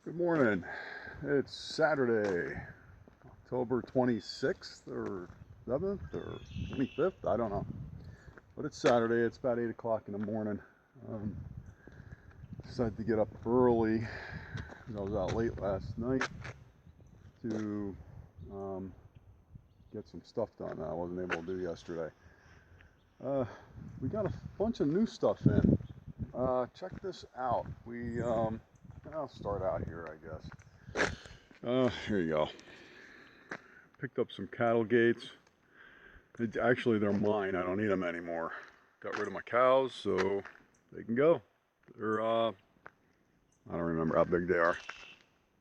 Good morning. It's Saturday, October 26th or 7th or 25th. I don't know. But it's Saturday. It's about 8 o'clock in the morning. Decided to get up early because I was out late last night to get some stuff done that I wasn't able to do yesterday. We got a bunch of new stuff in. Check this out. I'll start out here, I guess. Here you go. Picked up some cattle gates. Actually, they're mine. I don't need them anymore. Got rid of my cows, so they can go. They're, I don't remember how big they are.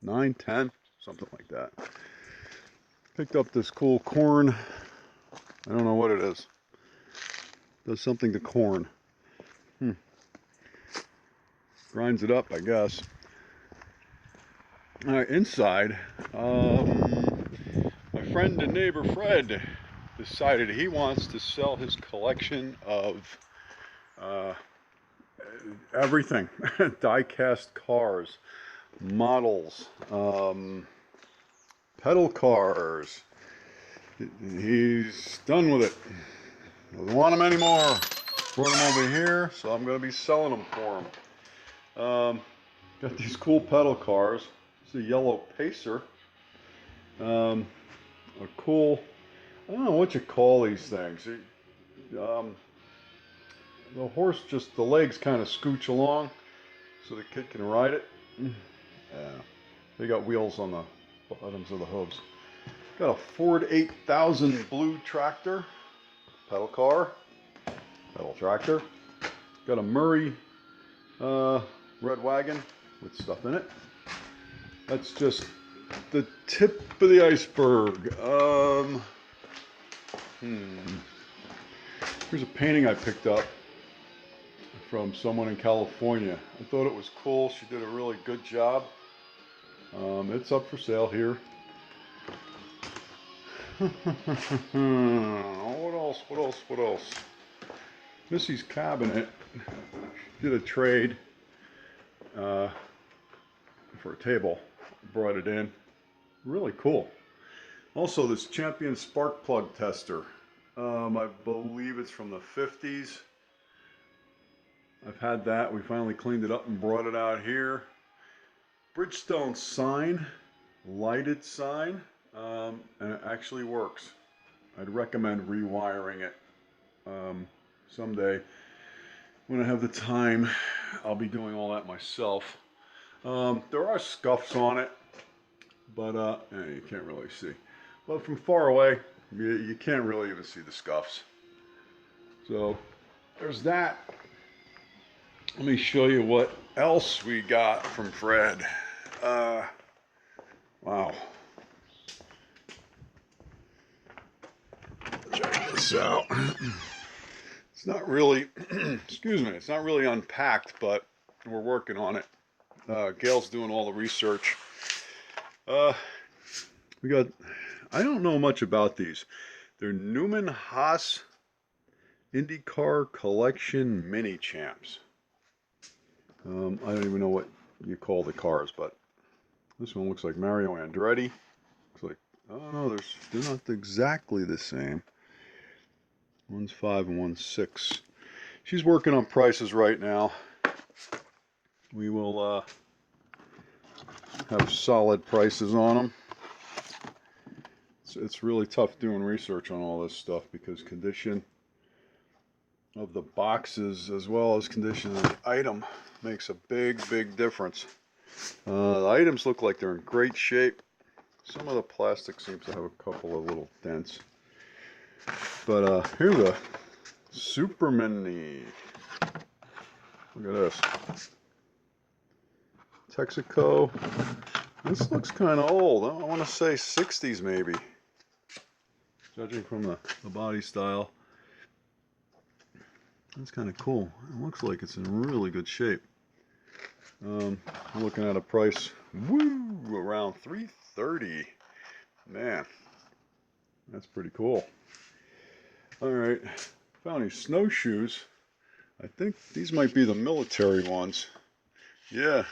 9, 10, something like that. Picked up this cool corn. I don't know what it is. Does something to corn. Grinds it up, I guess. Inside, my friend and neighbor Fred decided he wants to sell his collection of everything. Diecast cars, models, pedal cars. He's done with it. Doesn't want them anymore. Brought them over here, so I'm going to be selling them for him. Got these cool pedal cars. It's a yellow Pacer. A cool, I don't know what you call these things. The horse just, the legs kind of scooch along so the kid can ride it. Yeah. They got wheels on the bottoms of the hooves. Got a Ford 8000 blue tractor, pedal car, pedal tractor. Got a Murray red wagon with stuff in it. That's just the tip of the iceberg. Here's a painting I picked up from someone in California. I thought it was cool. She did a really good job. It's up for sale here. What else? Missy's cabinet did a trade for a table. Brought it in. Really cool. Also, this Champion spark plug tester. I believe it's from the 50s. I've had that. We finally cleaned it up and brought it out here. Bridgestone sign, lighted sign, and it actually works. I'd recommend rewiring it. Someday, when I have the time, I'll be doing all that myself. There are scuffs on it, but you can't really see. But from far away, you can't really even see the scuffs. So there's that. Let me show you what else we got from Fred. Wow. Check this out. It's not really, excuse me, it's not really unpacked, but we're working on it. Gail's doing all the research. We got, I don't know much about these. They're Newman Haas IndyCar Collection Mini Champs. I don't even know what you call the cars, but this one looks like Mario Andretti. Looks like, oh no, they're not exactly the same. One's 5 and one's 6. She's working on prices right now. We will have solid prices on them. It's really tough doing research on all this stuff because condition of the boxes as well as condition of the item makes a big difference. The items look like they're in great shape. Some of the plastic seems to have a couple of little dents. But here's a Super Mini. Look at this. Texaco. This looks kind of old. I want to say 60s maybe. Judging from the body style. That's kind of cool. It looks like it's in really good shape. I'm looking at a price, around $330. Man, that's pretty cool. All right, found these snowshoes. I think these might be the military ones. Yeah,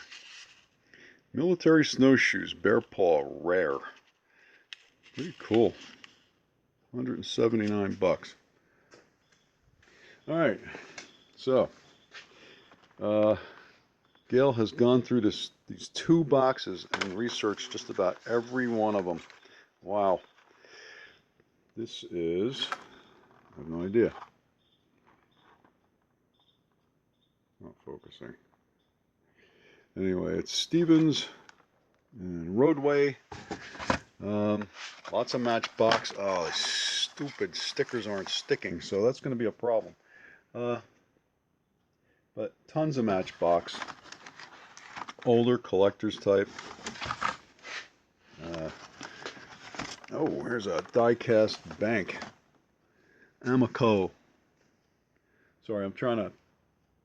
Military snowshoes, bear paw, rare. Pretty cool. 179 bucks. All right, so Gail has gone through these 2 boxes and researched just about every one of them. Wow. This is, I have no idea. Not focusing. Anyway, it's Stevens and Roadway. Lots of Matchbox. Oh, these stupid stickers aren't sticking, so that's going to be a problem. But tons of Matchbox. Older collector's type. Oh, here's a diecast bank. Amico. Sorry, I'm trying to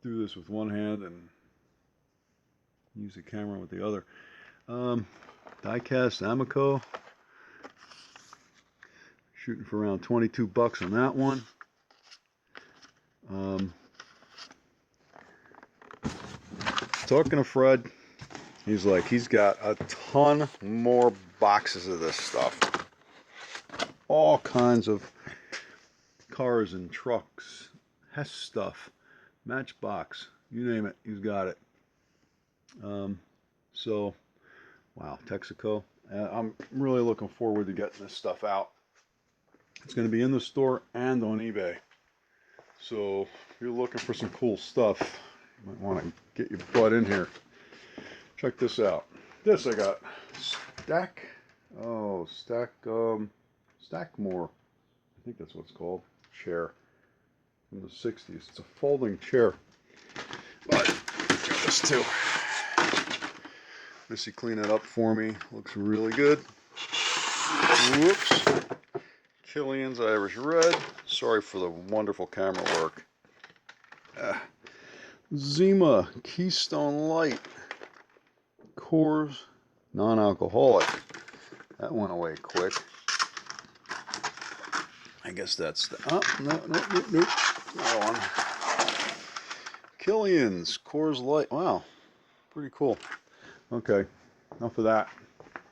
do this with one hand and use the camera with the other. Diecast Amico. Shooting for around 22 bucks on that one. Talking to Fred, he's like, he's got a ton more boxes of this stuff. All kinds of cars and trucks, Hess stuff, Matchbox, you name it, he's got it. So, wow, Texaco. I'm really looking forward to getting this stuff out. It's going to be in the store and on eBay. So, if you're looking for some cool stuff, you might want to get your butt in here. Check this out. This I got Stackmore. I think that's what it's called. Chair from the 60s. It's a folding chair. But got this too. Missy clean it up for me. Looks really good. Whoops. Killian's Irish Red. Sorry for the wonderful camera work. Zima Keystone Light. Coors non-alcoholic. That went away quick. I guess that's the nope. Another one. Killian's Coors Light. Wow, pretty cool. Okay, enough of that.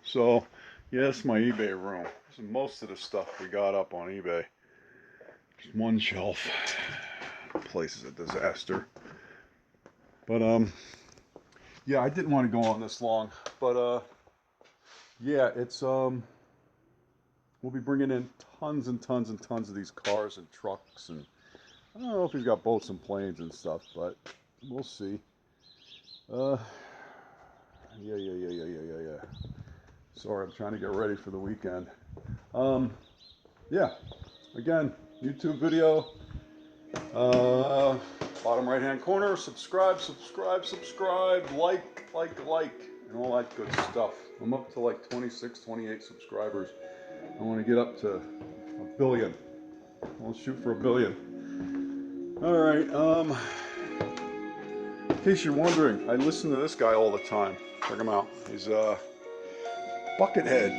So, yes, my eBay room. So most of the stuff we got up on eBay. Just one shelf. The place is a disaster. But yeah, I didn't want to go on this long, but yeah, it's we'll be bringing in tons and tons and tons of these cars and trucks, and I don't know if he's got boats and planes and stuff, but we'll see. Yeah. Sorry, I'm trying to get ready for the weekend. Yeah, again, YouTube video. Bottom right hand corner, subscribe, like, and all that good stuff. I'm up to like 26, 28 subscribers. I want to get up to 1 billion. I'll shoot for 1 billion. Alright, in case you're wondering, I listen to this guy all the time. Check him out. He's Buckethead.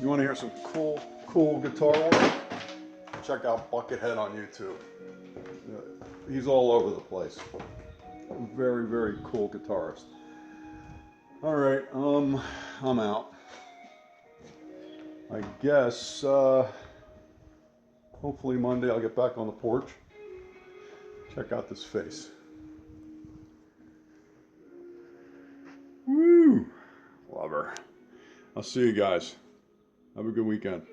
You want to hear some cool guitar work? Check out Buckethead on YouTube. He's all over the place. Very, very cool guitarist. All right, I'm out. I guess hopefully Monday I'll get back on the porch. Check out this face. Woo! Love her. I'll see you guys. Have a good weekend.